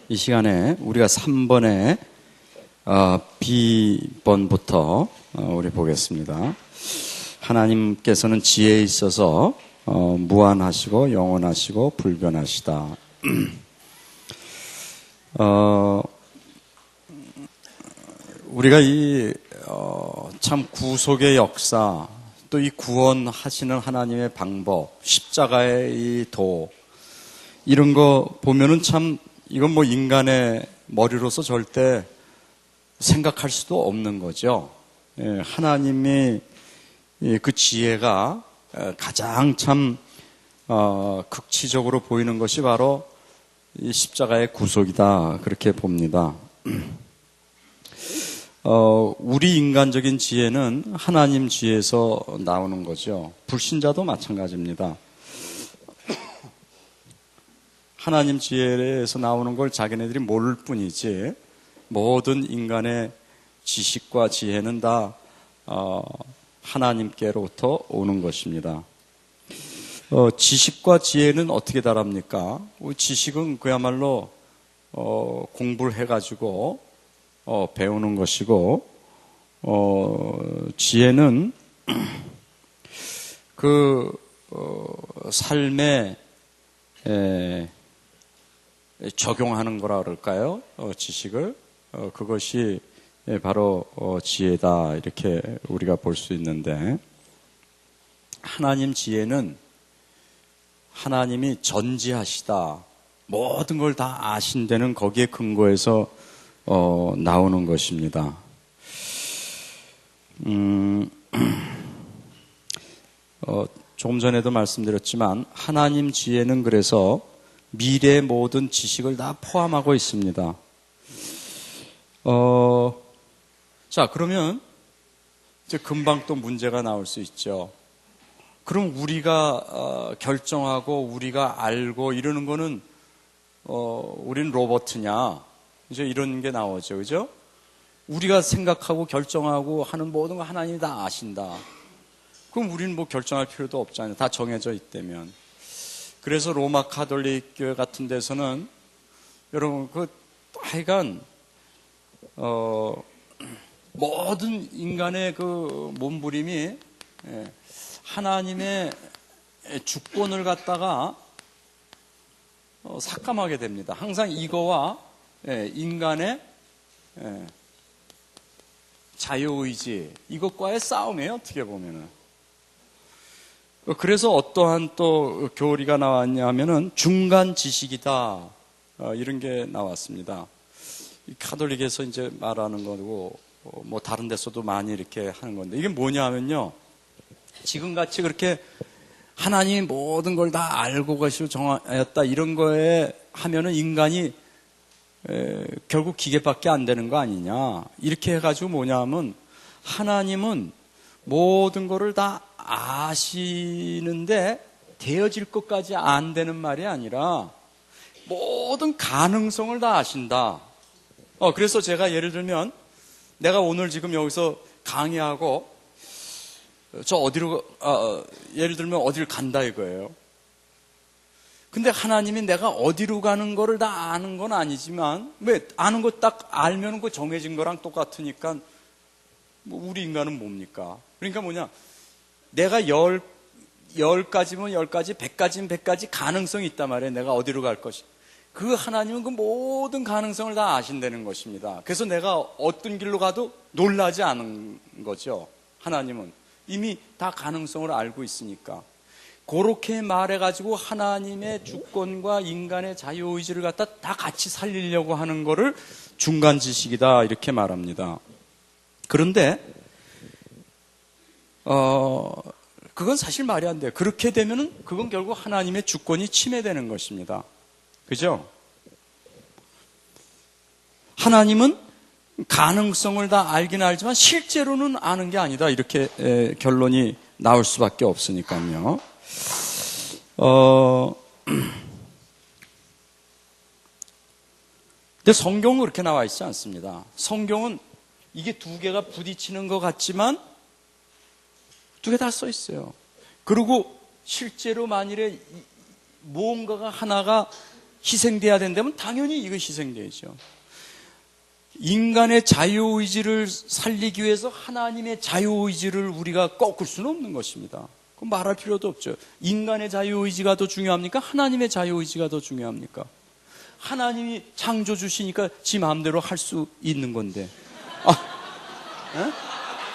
이 시간에 우리가 3번의 B번부터 우리 보겠습니다. 하나님께서는 지혜에 있어서 무한하시고 영원하시고 불변하시다. 우리가 참 구속의 역사, 또 이 구원하시는 하나님의 방법, 십자가의 이 도, 이런 거 보면은 참 이건 뭐 인간의 머리로서 절대 생각할 수도 없는 거죠. 하나님이 그 지혜가 가장 참 극치적으로 보이는 것이 바로 이 십자가의 구속이다, 그렇게 봅니다. 우리 인간적인 지혜는 하나님 지혜에서 나오는 거죠. 불신자도 마찬가지입니다. 하나님 지혜에서 나오는 걸 자기네들이 모를 뿐이지 모든 인간의 지식과 지혜는 다 하나님께로부터 오는 것입니다. 지식과 지혜는 어떻게 다릅니까? 지식은 그야말로 공부를 해가지고 배우는 것이고, 지혜는 그 삶에 적용하는 거라 그럴까요? 지식을. 그것이 바로 지혜다, 이렇게 우리가 볼 수 있는데, 하나님 지혜는 하나님이 전지하시다, 모든 걸 다 아신다는 거기에 근거해서 나오는 것입니다. 조금 전에도 말씀드렸지만 하나님 지혜는 그래서 미래의 모든 지식을 다 포함하고 있습니다. 자, 그러면 이제 금방 또 문제가 나올 수 있죠. 그럼 우리가 결정하고 우리가 알고 이러는 거는 우린 로봇이냐? 이제 이런 게 나오죠, 그죠? 우리가 생각하고 결정하고 하는 모든 거 하나님이 다 아신다. 그럼 우리는 뭐 결정할 필요도 없잖아요. 다 정해져 있다면. 그래서 로마 가톨릭 교회 같은 데서는 여러분 하여간 모든 인간의 그 몸부림이 하나님의 주권을 갖다가 삭감하게 됩니다. 항상 이거와 인간의 자유의지, 이것과의 싸움이에요, 어떻게 보면은. 그래서 어떠한 또 교리가 나왔냐 하면은 중간 지식이다, 이런 게 나왔습니다. 이 가톨릭에서 이제 말하는 거고, 뭐 다른 데서도 많이 이렇게 하는 건데, 이게 뭐냐 하면요, 지금같이 그렇게 하나님이 모든 걸 다 알고 계시고 정하였다, 이런 거에 하면은 인간이 결국 기계밖에 안 되는 거 아니냐, 이렇게 해가지고 뭐냐 하면 하나님은 모든 거를 다 아시는데 되어질 것까지 안 되는 말이 아니라 모든 가능성을 다 아신다. 그래서 제가 예를 들면 내가 오늘 지금 여기서 강의하고 저 어디로 예를 들면 어디를 간다 이거예요. 근데 하나님이 내가 어디로 가는 거를 다 아는 건 아니지만, 왜 아는 거 딱 알면 그 정해진 거랑 똑같으니까 뭐 우리 인간은 뭡니까? 그러니까 뭐냐, 내가 10가지면 10가지, 100가지면 100가지 가능성이 있단 말이에요. 내가 어디로 갈 것이. 그 하나님은 그 모든 가능성을 다 아신다는 것입니다. 그래서 내가 어떤 길로 가도 놀라지 않은 거죠. 하나님은 이미 다 가능성을 알고 있으니까. 그렇게 말해가지고 하나님의 주권과 인간의 자유의지를 갖다 다 같이 살리려고 하는 거를 중간 지식이다, 이렇게 말합니다. 그런데 그건 사실 말이 안 돼요. 그렇게 되면은 그건 결국 하나님의 주권이 침해되는 것입니다. 그죠? 하나님은 가능성을 다 알긴 알지만 실제로는 아는 게 아니다, 이렇게 결론이 나올 수밖에 없으니까요. 근데 성경은 그렇게 나와 있지 않습니다. 성경은 이게 두 개가 부딪히는 것 같지만 두 개 다 써 있어요. 그리고 실제로 만일에 무언가가 하나가 희생돼야 된다면 당연히 이거 희생돼야죠. 인간의 자유의지를 살리기 위해서 하나님의 자유의지를 우리가 꺾을 수는 없는 것입니다. 그럼 말할 필요도 없죠. 인간의 자유의지가 더 중요합니까? 하나님의 자유의지가 더 중요합니까? 하나님이 창조 주시니까 지 마음대로 할 수 있는 건데.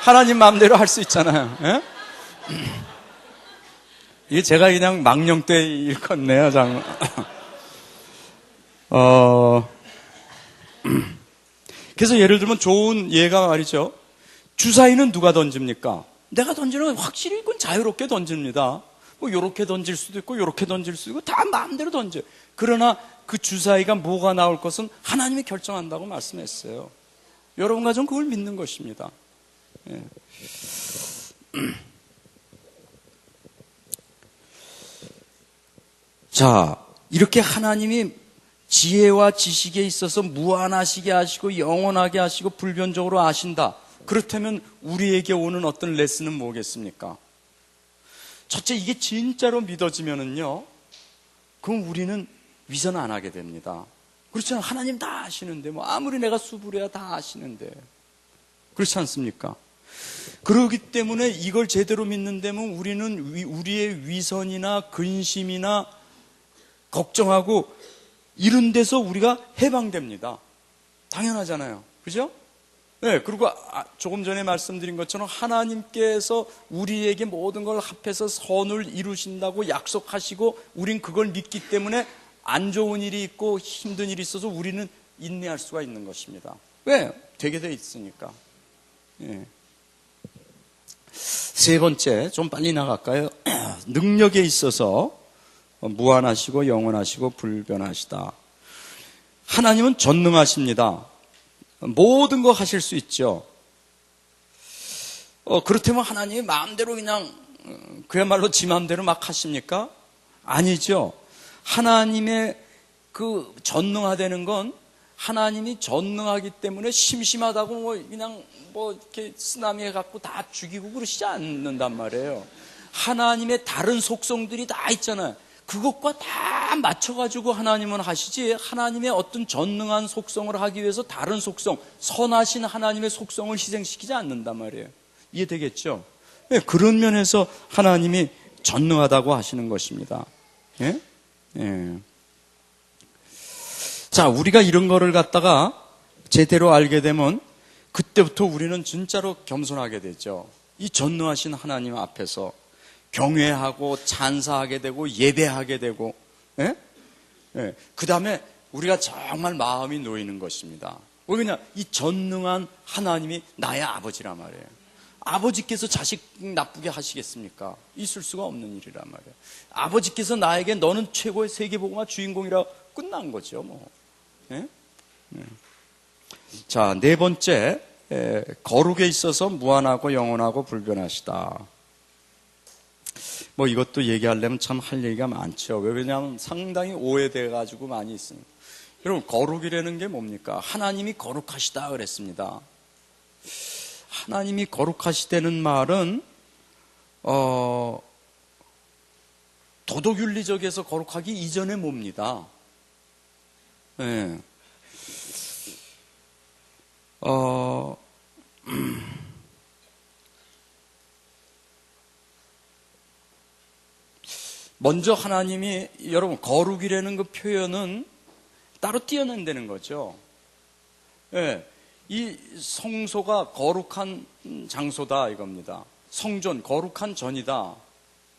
하나님 마음대로 할 수 있잖아요. 이게 제가 그냥 망령 때 일컫네요, 장. 그래서 예를 들면 좋은 예가 말이죠. 주사위는 누가 던집니까? 내가 던지는 건 확실히 이건 자유롭게 던집니다. 뭐 요렇게 던질 수도 있고 요렇게 던질 수도 있고 다 마음대로 던져요. 그러나 그 주사위가 뭐가 나올 것은 하나님이 결정한다고 말씀했어요. 여러분 가정 그걸 믿는 것입니다. 예. 자, 이렇게 하나님이 지혜와 지식에 있어서 무한하시게 하시고 영원하게 하시고 불변적으로 아신다. 그렇다면 우리에게 오는 어떤 레슨은 뭐겠습니까? 첫째, 이게 진짜로 믿어지면은요, 그럼 우리는 위선 안 하게 됩니다. 그렇잖아요. 하나님 다 아시는데, 뭐 아무리 내가 수부려야 다 아시는데. 그렇지 않습니까? 그렇기 때문에 이걸 제대로 믿는다면 우리는 우리의 위선이나 근심이나 걱정하고 이런 데서 우리가 해방됩니다. 당연하잖아요. 그죠? 네, 그리고 조금 전에 말씀드린 것처럼 하나님께서 우리에게 모든 걸 합해서 선을 이루신다고 약속하시고 우린 그걸 믿기 때문에 안 좋은 일이 있고 힘든 일이 있어서 우리는 인내할 수가 있는 것입니다. 왜? 되게 돼 있으니까. 예. 세 번째, 좀 빨리 나갈까요? 능력에 있어서 무한하시고 영원하시고 불변하시다. 하나님은 전능하십니다. 모든 거 하실 수 있죠. 그렇다면 하나님이 마음대로 그냥 그야말로 지 마음대로 막 하십니까? 아니죠. 하나님의 그 전능하다는 건 하나님이 전능하기 때문에 심심하다고 그냥 이렇게 쓰나미에 갖고 다 죽이고 그러시지 않는단 말이에요. 하나님의 다른 속성들이 다 있잖아요. 그것과 다 맞춰가지고 하나님은 하시지, 하나님의 어떤 전능한 속성을 하기 위해서 다른 속성, 선하신 하나님의 속성을 희생시키지 않는단 말이에요. 이해되겠죠? 네, 그런 면에서 하나님이 전능하다고 하시는 것입니다. 예? 예. 자, 우리가 이런 거를 갖다가 제대로 알게 되면 그때부터 우리는 진짜로 겸손하게 되죠. 이 전능하신 하나님 앞에서 경외하고 찬사하게 되고 예배하게 되고, 예? 예. 그 다음에 우리가 정말 마음이 놓이는 것입니다. 왜냐? 이 전능한 하나님이 나의 아버지란 말이에요. 아버지께서 자식 나쁘게 하시겠습니까? 있을 수가 없는 일이란 말이에요. 아버지께서 나에게 너는 최고의 세계복음화 주인공이라고 끝난 거죠, 뭐. 예? 예. 자, 네 번째, 거룩에 있어서 무한하고 영원하고 불변하시다. 뭐 이것도 얘기하려면 참 할 얘기가 많죠. 왜냐하면 상당히 오해돼가지고 많이 있습니다. 여러분, 거룩이라는 게 뭡니까? 하나님이 거룩하시다 그랬습니다. 하나님이 거룩하시다는 말은 도덕윤리적에서 거룩하기 이전에 뭡니다. 네. 먼저 하나님이, 여러분, 거룩이라는 그 표현은 따로 띄어낸다는 거죠. 예, 이 성소가 거룩한 장소다 이겁니다. 성전, 거룩한 전이다.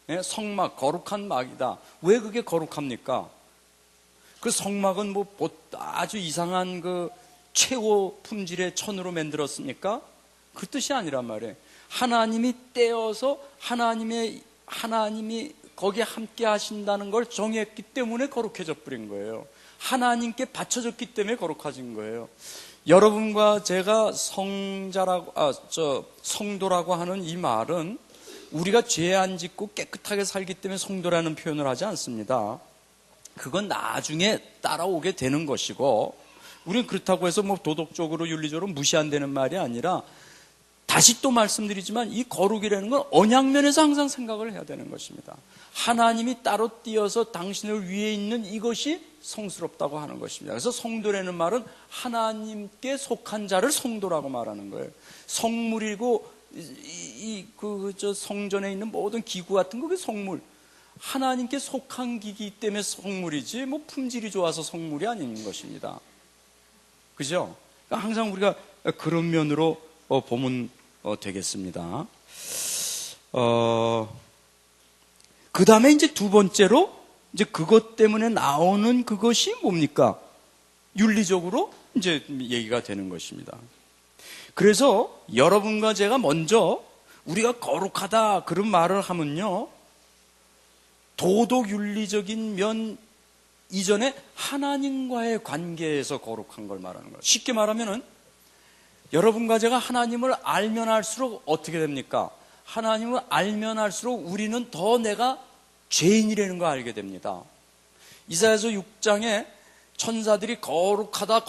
예, 성막, 거룩한 막이다. 왜 그게 거룩합니까? 그 성막은 뭐 아주 이상한 그 최고 품질의 천으로 만들었습니까? 그 뜻이 아니란 말이에요. 하나님이 떼어서 하나님이 거기에 함께 하신다는 걸 정했기 때문에 거룩해져 버린 거예요. 하나님께 바쳐졌기 때문에 거룩해진 거예요. 여러분과 제가 성도라고 하는 이 말은 우리가 죄 안 짓고 깨끗하게 살기 때문에 성도라는 표현을 하지 않습니다. 그건 나중에 따라오게 되는 것이고, 우리는 그렇다고 해서 뭐 도덕적으로 윤리적으로 무시한다는 말이 아니라, 다시 또 말씀드리지만 이 거룩이라는 건 언약면에서 항상 생각을 해야 되는 것입니다. 하나님이 따로 띄어서 당신을 위해 있는 이것이 성스럽다고 하는 것입니다. 그래서 성도라는 말은 하나님께 속한 자를 성도라고 말하는 거예요. 성물이고 성전에 있는 모든 기구 같은 거 그 성물, 하나님께 속한 기기 때문에 성물이지 뭐 품질이 좋아서 성물이 아닌 것입니다. 그죠? 그러니까 항상 우리가 그런 면으로 보면 되겠습니다. 그 다음에 이제 두 번째로 이제 그것 때문에 나오는 그것이 뭡니까? 윤리적으로 이제 얘기가 되는 것입니다. 그래서 여러분과 제가 먼저 우리가 거룩하다 그런 말을 하면요, 도덕 윤리적인 면 이전에 하나님과의 관계에서 거룩한 걸 말하는 거예요. 쉽게 말하면은 여러분과 제가 하나님을 알면 알수록 어떻게 됩니까? 하나님을 알면 알수록 우리는 더 내가 죄인이라는 걸 알게 됩니다. 이사야서 6장에 천사들이 거룩하다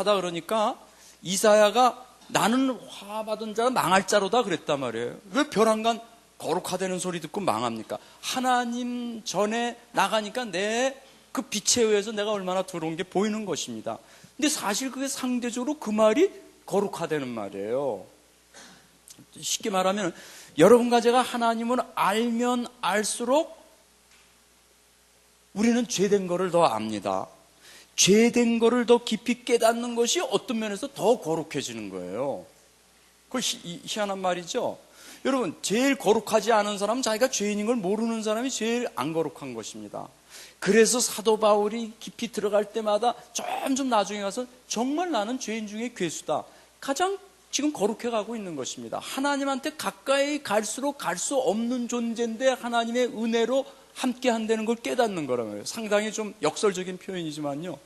그러니까 이사야가 나는 화 받은 자는 망할 자로다 그랬단 말이에요. 왜 벼랑간 거룩하다는 소리 듣고 망합니까? 하나님 전에 나가니까 내 그 빛에 의해서 내가 얼마나 들어온 게 보이는 것입니다. 근데 사실 그게 상대적으로 그 말이 거룩하다는 말이에요. 쉽게 말하면 여러분과 제가 하나님을 알면 알수록 우리는 죄된 거를 더 압니다. 죄된 거를 더 깊이 깨닫는 것이 어떤 면에서 더 거룩해지는 거예요. 그거 희한한 말이죠. 여러분, 제일 거룩하지 않은 사람은 자기가 죄인인 걸 모르는 사람이 제일 안 거룩한 것입니다. 그래서 사도 바울이 깊이 들어갈 때마다 점점 나중에 가서 정말 나는 죄인 중에 괴수다, 가장 지금 거룩해 가고 있는 것입니다. 하나님한테 가까이 갈수록 갈 수 없는 존재인데 하나님의 은혜로 함께 한다는 걸 깨닫는 거란 말이에요. 상당히 좀 역설적인 표현이지만요,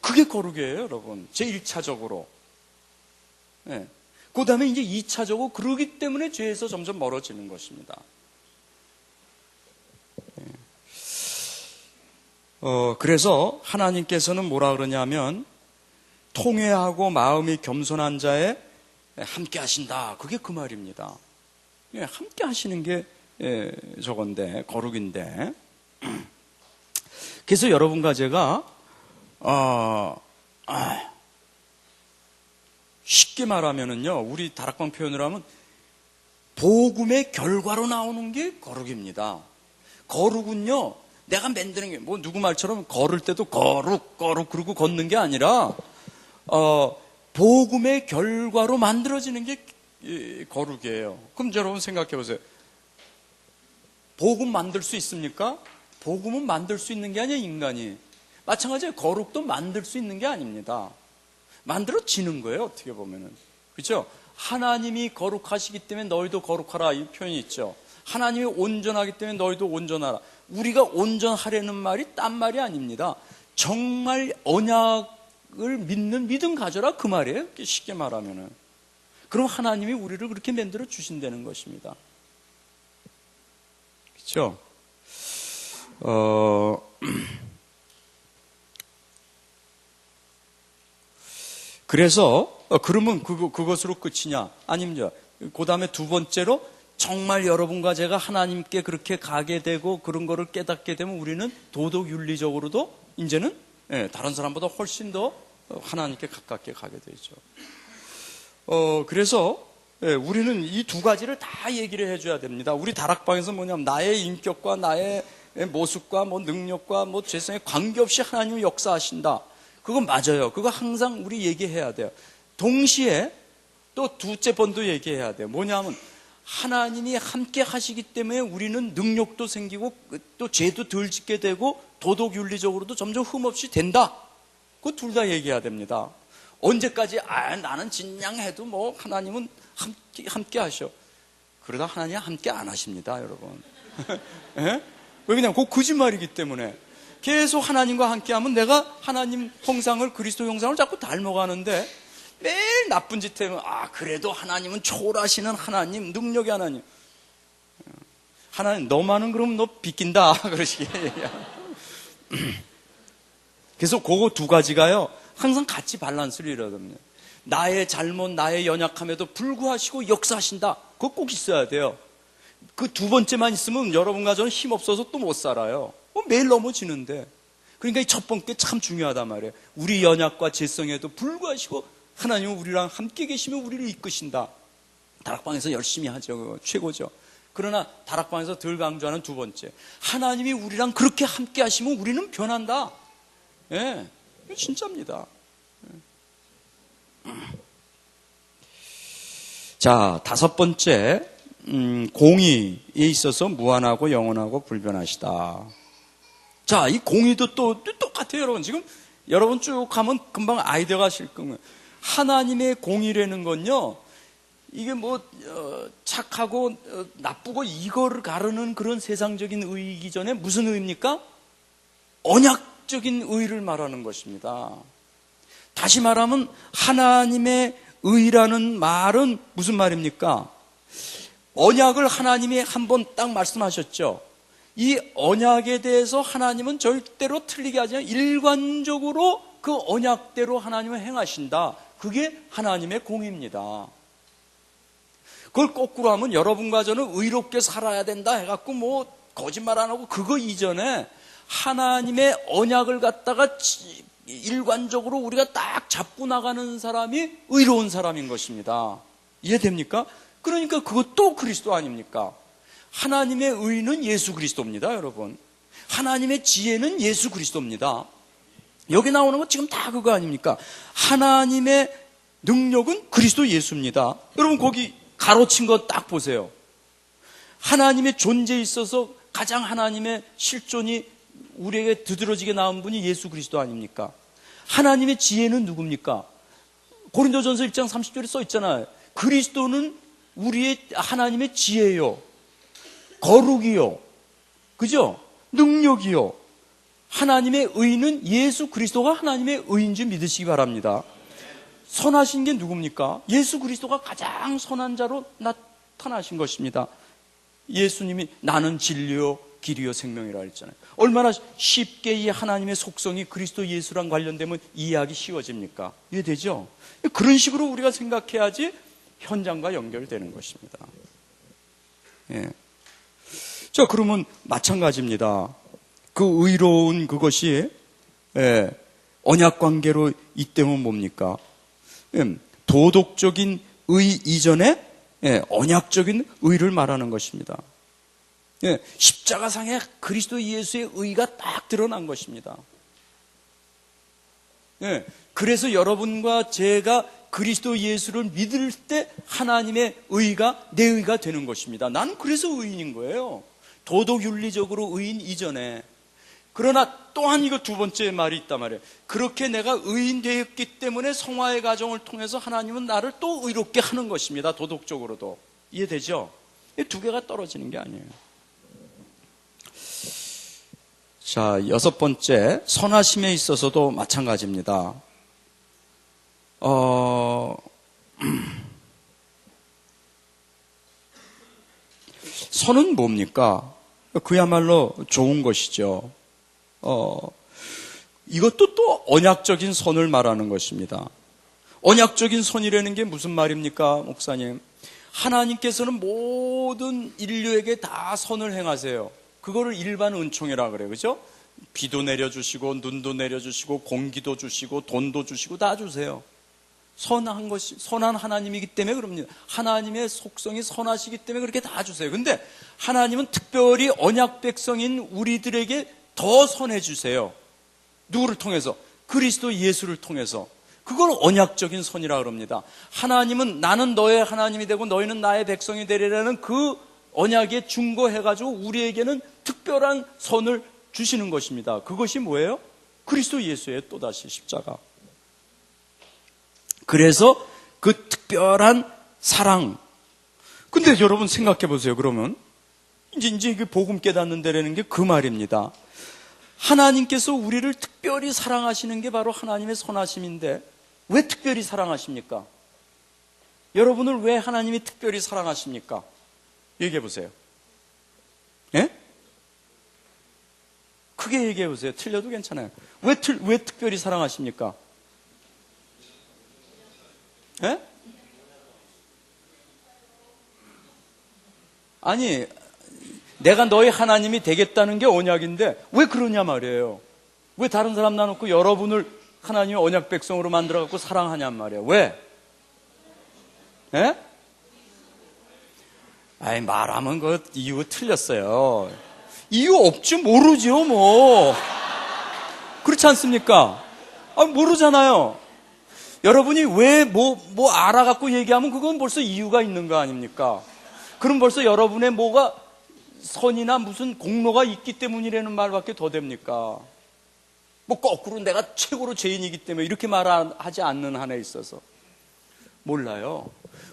그게 거룩이에요, 여러분. 제1차적으로. 네. 그 다음에 이제 2차적으로 그러기 때문에 죄에서 점점 멀어지는 것입니다. 네. 그래서 하나님께서는 뭐라 그러냐면 통회하고 마음이 겸손한 자에 함께 하신다. 그게 그 말입니다. 예, 함께 하시는 게 저건데, 거룩인데. 그래서 여러분과 제가 쉽게 말하면은요, 우리 다락방 표현을 하면 복음의 결과로 나오는 게 거룩입니다. 거룩은요, 내가 만드는 게 뭐 누구 말처럼 걸을 때도 거룩 그러고 걷는 게 아니라 복음의 결과로 만들어지는 게 거룩이에요. 그럼 여러분 생각해 보세요. 복음 만들 수 있습니까? 복음은 만들 수 있는 게 아니에요, 인간이. 마찬가지로 거룩도 만들 수 있는 게 아닙니다. 만들어지는 거예요, 어떻게 보면은. 그렇죠? 하나님이 거룩하시기 때문에 너희도 거룩하라, 이 표현이 있죠. 하나님이 온전하기 때문에 너희도 온전하라. 우리가 온전하려는 말이 딴 말이 아닙니다. 정말 언약을 믿는 믿음 가져라, 그 말이에요, 쉽게 말하면은. 그럼 하나님이 우리를 그렇게 만들어 주신다는 것입니다. 그렇죠? 그래서 그러면 그것으로 끝이냐? 아닙니다. 그 다음에 두 번째로 정말 여러분과 제가 하나님께 그렇게 가게 되고 그런 거를 깨닫게 되면 우리는 도덕 윤리적으로도 이제는 다른 사람보다 훨씬 더 하나님께 가깝게 가게 되죠. 그래서 우리는 이 두 가지를 다 얘기를 해줘야 됩니다. 우리 다락방에서 뭐냐면 나의 인격과 나의 모습과 뭐 능력과 뭐 죄성에 관계없이 하나님이 역사하신다. 그건 맞아요. 그거 항상 우리 얘기해야 돼요. 동시에 또 두째 번도 얘기해야 돼요. 뭐냐면 하나님이 함께 하시기 때문에 우리는 능력도 생기고 또 죄도 덜 짓게 되고 도덕 윤리적으로도 점점 흠없이 된다. 그거 둘 다 얘기해야 됩니다. 언제까지 나는 진양해도 뭐 하나님은 함께 하셔. 그러다 하나님 함께 안 하십니다, 여러분. 예? 왜 그냥 그 거짓말이기 때문에. 계속 하나님과 함께하면 내가 하나님 형상을, 그리스도 형상을 자꾸 닮아가는데 매일 나쁜 짓 하면 그래도 하나님은 초월하시는 하나님, 능력의 하나님. 하나님 너만은 그럼 너 비낀다 그러시게. 그래서 그거 두 가지가요 항상 같이 밸런스를 이루거든요. 나의 잘못, 나의 연약함에도 불구하시고 역사하신다. 그거 꼭 있어야 돼요. 그 두 번째만 있으면 여러분과 저는 힘없어서 또 못 살아요. 매일 넘어지는데. 그러니까 이 첫 번째 참 중요하단 말이에요. 우리 연약과 죄성에도 불구하시고 하나님은 우리랑 함께 계시면 우리를 이끄신다. 다락방에서 열심히 하죠. 최고죠. 그러나 다락방에서 덜 강조하는 두 번째, 하나님이 우리랑 그렇게 함께 하시면 우리는 변한다. 예, 이거 진짜입니다. 자, 다섯 번째, 공의에 있어서 무한하고 영원하고 불변하시다. 자, 이 공의도 또 똑같아요, 여러분. 지금 여러분 쭉 가면 금방 아이디어가 실 거예요. 하나님의 공의라는 건요, 이게 착하고 나쁘고 이거를 가르는 그런 세상적인 의이기 전에 무슨 의입니까? 언약적인 의를 말하는 것입니다. 다시 말하면 하나님의 의라는 말은 무슨 말입니까? 언약을 하나님이 한번 딱 말씀하셨죠. 이 언약에 대해서 하나님은 절대로 틀리게 하지 않아요. 일관적으로 그 언약대로 하나님은 행하신다. 그게 하나님의 공의입니다. 그걸 거꾸로 하면 여러분과 저는 의롭게 살아야 된다 해갖고 거짓말 안 하고 그거 이전에 하나님의 언약을 갖다가 일관적으로 우리가 딱 잡고 나가는 사람이 의로운 사람인 것입니다. 이해됩니까? 그러니까 그것도 그리스도 아닙니까? 하나님의 의는 예수 그리스도입니다, 여러분. 하나님의 지혜는 예수 그리스도입니다. 여기 나오는 거 지금 다 그거 아닙니까? 하나님의 능력은 그리스도 예수입니다. 여러분 거기 가로친 거 딱 보세요. 하나님의 존재에 있어서 가장 하나님의 실존이 우리에게 두드러지게 나온 분이 예수 그리스도 아닙니까? 하나님의 지혜는 누굽니까? 고린도전서 1장 30절에 써 있잖아요. 그리스도는 우리의 하나님의 지혜요, 거룩이요, 그죠? 능력이요. 하나님의 의는 예수 그리스도가 하나님의 의인 줄 믿으시기 바랍니다. 선하신 게 누굽니까? 예수 그리스도가 가장 선한 자로 나타나신 것입니다. 예수님이 나는 진리요 길이요 생명이라 했잖아요. 얼마나 쉽게 이 하나님의 속성이 그리스도 예수랑 관련되면 이해하기 쉬워집니까? 이해되죠? 그런 식으로 우리가 생각해야지 현장과 연결되는 것입니다. 예. 자, 그러면 마찬가지입니다. 그 의로운 그것이 언약 관계로 있다면 뭡니까? 도덕적인 의 이전에 언약적인 의를 말하는 것입니다. 십자가상에 그리스도 예수의 의가 딱 드러난 것입니다. 그래서 여러분과 제가 그리스도 예수를 믿을 때 하나님의 의가 내 의가 되는 것입니다. 난 그래서 의인인 거예요. 도덕윤리적으로 의인 이전에. 그러나 또한 이거 두 번째 말이 있단 말이에요. 그렇게 내가 의인 되었기 때문에 성화의 과정을 통해서 하나님은 나를 또 의롭게 하는 것입니다. 도덕적으로도. 이해되죠? 이 두 개가 떨어지는 게 아니에요. 자, 여섯 번째, 선하심에 있어서도 마찬가지입니다. 선은 뭡니까? 그야말로 좋은 것이죠. 이것도 또 언약적인 선을 말하는 것입니다. 언약적인 선이라는 게 무슨 말입니까, 목사님? 하나님께서는 모든 인류에게 다 선을 행하세요. 그거를 일반 은총이라 그래요. 그죠? 비도 내려주시고 눈도 내려주시고 공기도 주시고 돈도 주시고 다 주세요. 선한 하나님이기 때문에 그럽니다. 하나님의 속성이 선하시기 때문에 그렇게 다 주세요. 근데 하나님은 특별히 언약 백성인 우리들에게 더 선해 주세요. 누구를 통해서? 그리스도 예수를 통해서. 그걸 언약적인 선이라고 합니다. 하나님은 나는 너의 하나님이 되고 너희는 나의 백성이 되리라는 그 언약에 중거해가지고 우리에게는 특별한 선을 주시는 것입니다. 그것이 뭐예요? 그리스도 예수의 또다시 십자가. 그래서 그 특별한 사랑. 근데 여러분 생각해 보세요. 그러면 이제 그 복음 깨닫는 데라는 게 그 말입니다. 하나님께서 우리를 특별히 사랑하시는 게 바로 하나님의 선하심인데 왜 특별히 사랑하십니까? 여러분을 왜 하나님이 특별히 사랑하십니까? 얘기해 보세요. 예? 크게 얘기해 보세요. 틀려도 괜찮아요. 왜 특별히 사랑하십니까? 예? 아니, 내가 너희 하나님이 되겠다는 게 언약인데 왜 그러냐 말이에요. 왜 다른 사람 놔놓고 여러분을 하나님의 언약 백성으로 만들어갖고 사랑하냔 말이에요. 왜? 예? 아이, 말하면 그 이유 틀렸어요. 이유 없지, 모르죠, 뭐. 그렇지 않습니까? 아, 모르잖아요. 여러분이 왜 뭐 알아갖고 얘기하면 그건 벌써 이유가 있는 거 아닙니까? 그럼 벌써 여러분의 뭐가 선이나 무슨 공로가 있기 때문이라는 말밖에 더 됩니까? 뭐 거꾸로 내가 최고로 죄인이기 때문에 이렇게 말하지 않는 한에 있어서 몰라요.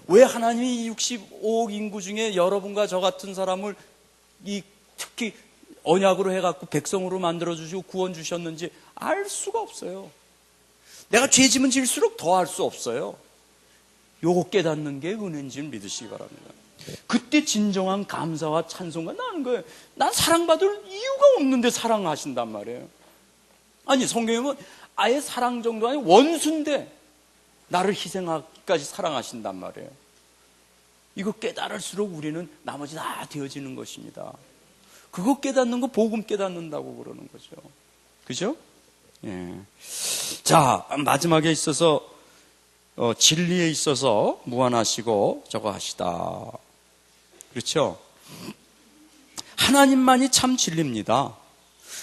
왜 하나님이 65억 인구 중에 여러분과 저 같은 사람을 특히 언약으로 해갖고 백성으로 만들어주시고 구원 주셨는지 알 수가 없어요. 내가 죄 지면 질수록 더 알 수 없어요. 요거 깨닫는 게 은혜인 줄 믿으시기 바랍니다. 그때 진정한 감사와 찬송가 나는 거예요. 난 사랑받을 이유가 없는데 사랑하신단 말이에요. 아니, 성경에 보면 아예 사랑 정도 아니고 원수인데 나를 희생하기까지 사랑하신단 말이에요. 이거 깨달을수록 우리는 나머지 다 되어지는 것입니다. 그거 깨닫는 거 복음 깨닫는다고 그러는 거죠. 그죠? 예. 자, 마지막에 있어서 진리에 있어서 무한하시고 저거 하시다. 그렇죠? 하나님만이 참 진리입니다.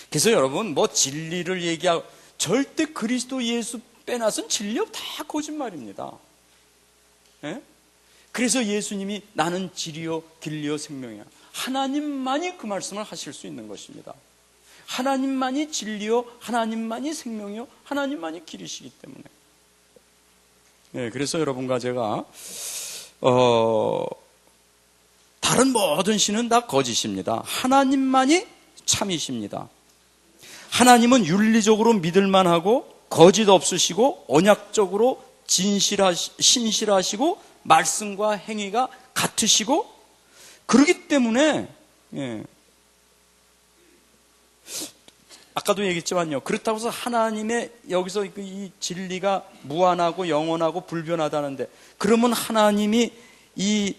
그래서 여러분 뭐 진리를 얘기하고 절대 그리스도 예수 빼놔선 진리 다 거짓말입니다. 예? 그래서 예수님이 나는 진리요 길리요 생명이야. 하나님만이 그 말씀을 하실 수 있는 것입니다. 하나님만이 진리요, 하나님만이 생명이요, 하나님만이 길이시기 때문에. 네, 그래서 여러분과 제가 다른 모든 신은 다 거짓입니다. 하나님만이 참이십니다. 하나님은 윤리적으로 믿을만하고 거짓 없으시고 언약적으로 신실하시고 말씀과 행위가 같으시고 그렇기 때문에 아까도 얘기했지만요. 그렇다고 해서 하나님의 여기서 이 진리가 무한하고 영원하고 불변하다는데 그러면 하나님이 이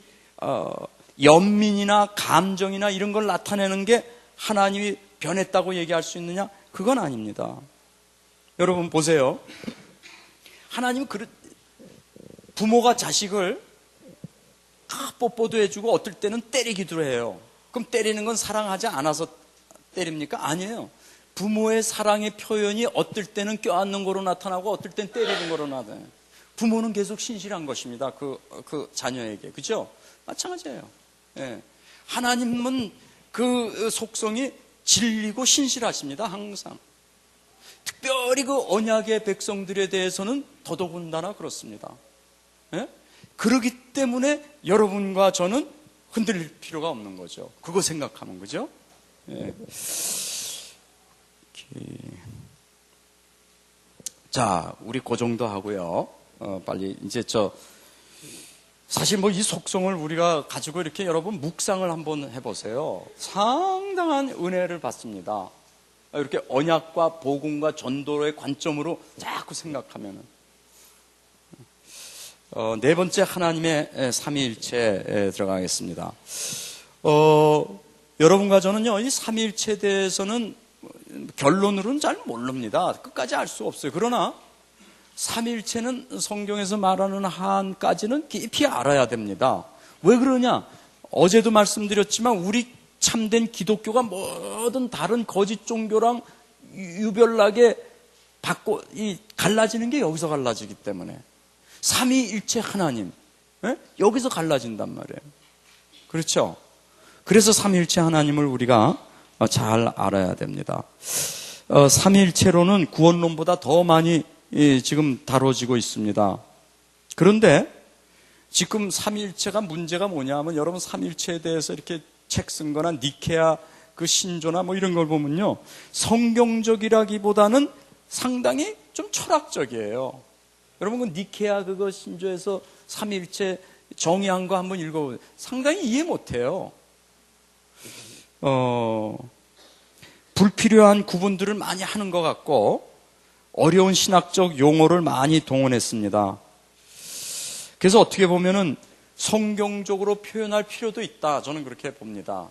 연민이나 감정이나 이런 걸 나타내는 게 하나님이 변했다고 얘기할 수 있느냐? 그건 아닙니다. 여러분 보세요. 하나님은 부모가 자식을 뽀뽀도 해주고 어떨 때는 때리기도 해요. 그럼 때리는 건 사랑하지 않아서 때립니까? 아니에요. 부모의 사랑의 표현이 어떨 때는 껴안는 거로 나타나고 어떨 때는 때리는 거로 나타나요. 부모는 계속 신실한 것입니다. 그 자녀에게. 그죠? 마찬가지예요. 예. 하나님은 그 속성이 진리고 신실하십니다. 항상. 특별히 그 언약의 백성들에 대해서는 더더군다나 그렇습니다. 예? 그렇기 때문에 여러분과 저는 흔들릴 필요가 없는 거죠. 그거 생각하면 거죠. 예. 자, 우리 그 정도 하고요. 빨리 이제 사실 뭐 이 속성을 우리가 가지고 이렇게 여러분 묵상을 한번 해보세요. 상당한 은혜를 받습니다. 이렇게 언약과 복음과 전도의 관점으로 자꾸 생각하면은. 네 번째 하나님의 삼위일체에 들어가겠습니다. 여러분과 저는요, 이 삼위일체에 대해서는 결론으로는 잘 모릅니다. 끝까지 알 수 없어요. 그러나 삼위일체는 성경에서 말하는 한까지는 깊이 알아야 됩니다. 왜 그러냐? 어제도 말씀드렸지만 우리 참된 기독교가 모든 다른 거짓 종교랑 유별나게 갈라지는 게 여기서 갈라지기 때문에 삼위일체 하나님, 여기서 갈라진단 말이에요. 그렇죠? 그래서 삼위일체 하나님을 우리가 잘 알아야 됩니다. 삼위일체로는 구원론보다 더 많이 지금 다뤄지고 있습니다. 그런데 지금 삼위일체가 문제가 뭐냐 하면 여러분 삼위일체에 대해서 이렇게 책 쓴 거나 니케아 그 신조나 뭐 이런 걸 보면요. 성경적이라기보다는 상당히 좀 철학적이에요. 여러분 그 니케아 그거 신조에서 삼위일체 정의한 거 한번 읽어보세요. 상당히 이해 못해요. 불필요한 구분들을 많이 하는 것 같고 어려운 신학적 용어를 많이 동원했습니다. 그래서 어떻게 보면은 성경적으로 표현할 필요도 있다. 저는 그렇게 봅니다.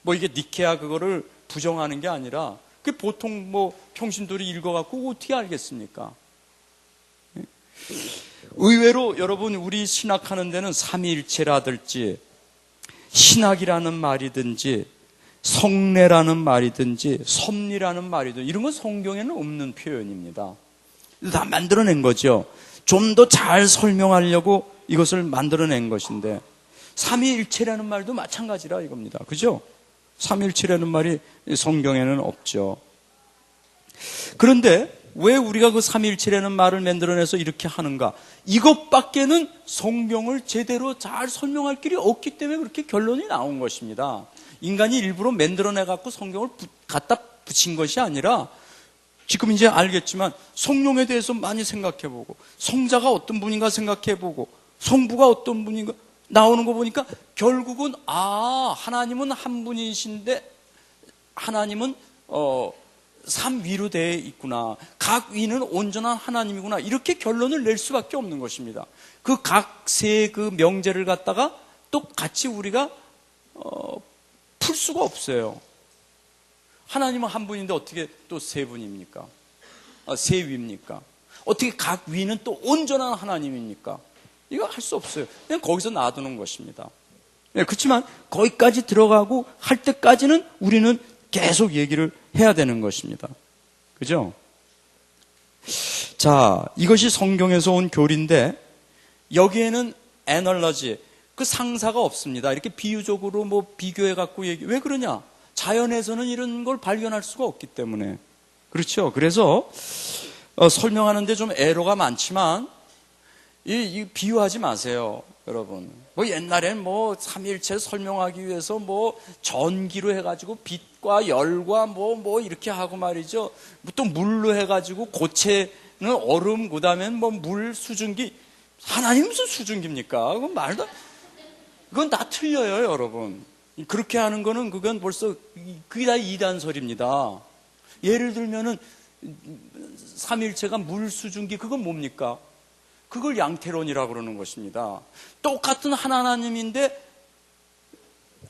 뭐 이게 니케아 그거를 부정하는 게 아니라 그 보통 뭐 평신도들이 읽어갖고 어떻게 알겠습니까? 의외로 여러분 우리 신학하는 데는 삼위일체라든지 신학이라는 말이든지 성례라는 말이든지 섭리라는 말이든지 이런 건 성경에는 없는 표현입니다. 다 만들어낸 거죠. 좀 더 잘 설명하려고 이것을 만들어낸 것인데 삼위일체라는 말도 마찬가지라 이겁니다. 그죠? 삼위일체라는 말이 성경에는 없죠. 그런데 왜 우리가 그 삼위일체라는 말을 만들어내서 이렇게 하는가? 이것밖에는 성경을 제대로 잘 설명할 길이 없기 때문에 그렇게 결론이 나온 것입니다. 인간이 일부러 만들어내갖고 성경을 갖다 붙인 것이 아니라 지금 이제 알겠지만 성령에 대해서 많이 생각해보고 성자가 어떤 분인가 생각해보고 성부가 어떤 분인가 나오는 거 보니까 결국은 하나님은 한 분이신데 하나님은 삼위로 되어 있구나. 각 위는 온전한 하나님이구나. 이렇게 결론을 낼 수밖에 없는 것입니다. 그 각 세 그 명제를 갖다가 똑같이 우리가 풀 수가 없어요. 하나님은 한 분인데 어떻게 또 세 분입니까? 세 위입니까? 어떻게 각 위는 또 온전한 하나님입니까? 이거 할 수 없어요. 그냥 거기서 놔두는 것입니다. 네, 그렇지만 거기까지 들어가고 할 때까지는 우리는 계속 얘기를 해야 되는 것입니다. 그죠? 자, 이것이 성경에서 온 교리인데 여기에는 애널러지, 그 상사가 없습니다. 이렇게 비유적으로 뭐 비교해 갖고 왜 그러냐? 자연에서는 이런 걸 발견할 수가 없기 때문에. 그렇죠? 그래서 설명하는데 좀 애로가 많지만 이 비유하지 마세요, 여러분. 뭐 옛날엔 뭐 삼위일체 설명하기 위해서 뭐 전기로 해가지고 빛과 열과 뭐 이렇게 하고 말이죠. 또 물로 해가지고 고체는 얼음, 그다음엔 뭐 물 수증기. 하나님 무슨 수증기입니까? 그건 말도 그건 다 틀려요, 여러분. 그렇게 하는 거는 그건 벌써 그게 다 이단설입니다. 예를 들면은 삼위일체가 물 수증기 그건 뭡니까? 그걸 양태론이라고 그러는 것입니다. 똑같은 하나님인데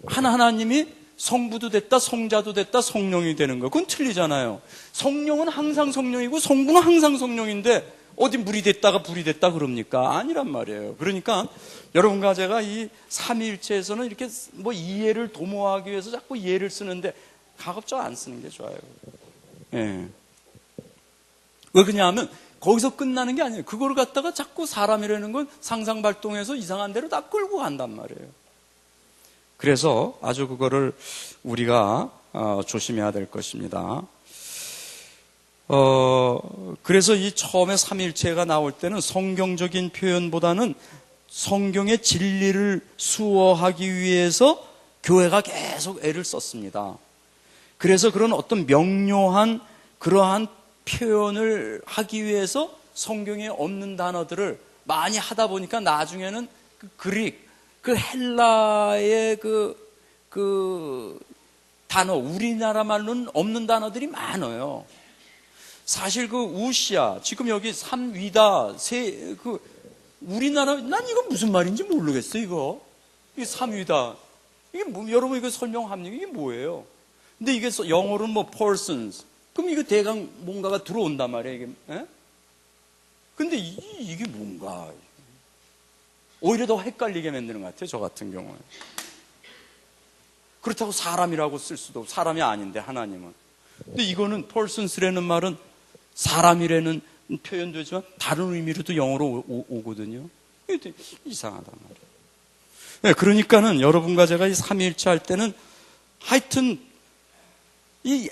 하나님이 성부도 됐다, 성자도 됐다, 성령이 되는 거. 그건 틀리잖아요. 성령은 항상 성령이고 성부는 항상 성령인데 어디 물이 됐다가 불이 됐다 그럽니까? 아니란 말이에요. 그러니까 여러분과 제가 이 삼위일체에서는 이렇게 뭐 이해를 도모하기 위해서 자꾸 이해를 쓰는데 가급적 안 쓰는 게 좋아요. 예. 왜 그러냐면 거기서 끝나는 게 아니에요. 그거를 갖다가 자꾸 사람이라는 건 상상발동해서 이상한 데로 다 끌고 간단 말이에요. 그래서 아주 그거를 우리가 조심해야 될 것입니다. 그래서 이 처음에 삼위일체가 나올 때는 성경적인 표현보다는 성경의 진리를 수호하기 위해서 교회가 계속 애를 썼습니다. 그래서 그런 어떤 명료한 그러한 표현을 하기 위해서 성경에 없는 단어들을 많이 하다 보니까 나중에는 그 그릭, 그 헬라의 그 단어, 우리나라 말로는 없는 단어들이 많아요. 사실 그 우시아, 지금 여기 삼위다, 우리나라, 난 이거 무슨 말인지 모르겠어, 이거. 이게 삼위다. 이게 뭐, 여러분 이거 설명합니까? 이게 뭐예요? 근데 이게 영어로는 뭐 persons. 그럼 이거 대강 뭔가가 들어온단 말이에요, 이게. 에? 근데 이게 뭔가. 오히려 더 헷갈리게 만드는 것 같아요, 저 같은 경우에. 그렇다고 사람이라고 쓸 수도, 사람이 아닌데, 하나님은. 근데 이거는 persons라는 말은 사람이라는 표현도 있지만 다른 의미로도 영어로 오거든요. 이게 이상하단 말이에요. 네, 그러니까는 여러분과 제가 이 삼위일체 할 때는 하여튼 이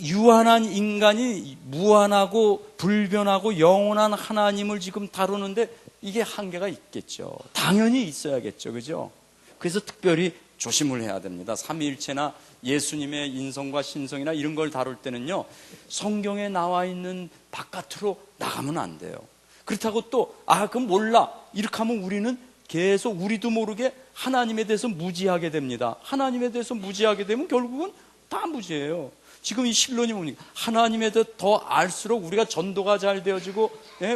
유한한 인간이 무한하고 불변하고 영원한 하나님을 지금 다루는데 이게 한계가 있겠죠. 당연히 있어야겠죠. 그죠? 그래서 특별히 조심을 해야 됩니다. 삼위일체나 예수님의 인성과 신성이나 이런 걸 다룰 때는요, 성경에 나와 있는 바깥으로 나가면 안 돼요. 그렇다고 또, 그럼 몰라. 이렇게 하면 우리는 계속 우리도 모르게 하나님에 대해서 무지하게 됩니다. 하나님에 대해서 무지하게 되면 결국은 다 무지예요. 지금 이 신론이 뭡니까? 하나님에 대해 더 알수록 우리가 전도가 잘 되어지고,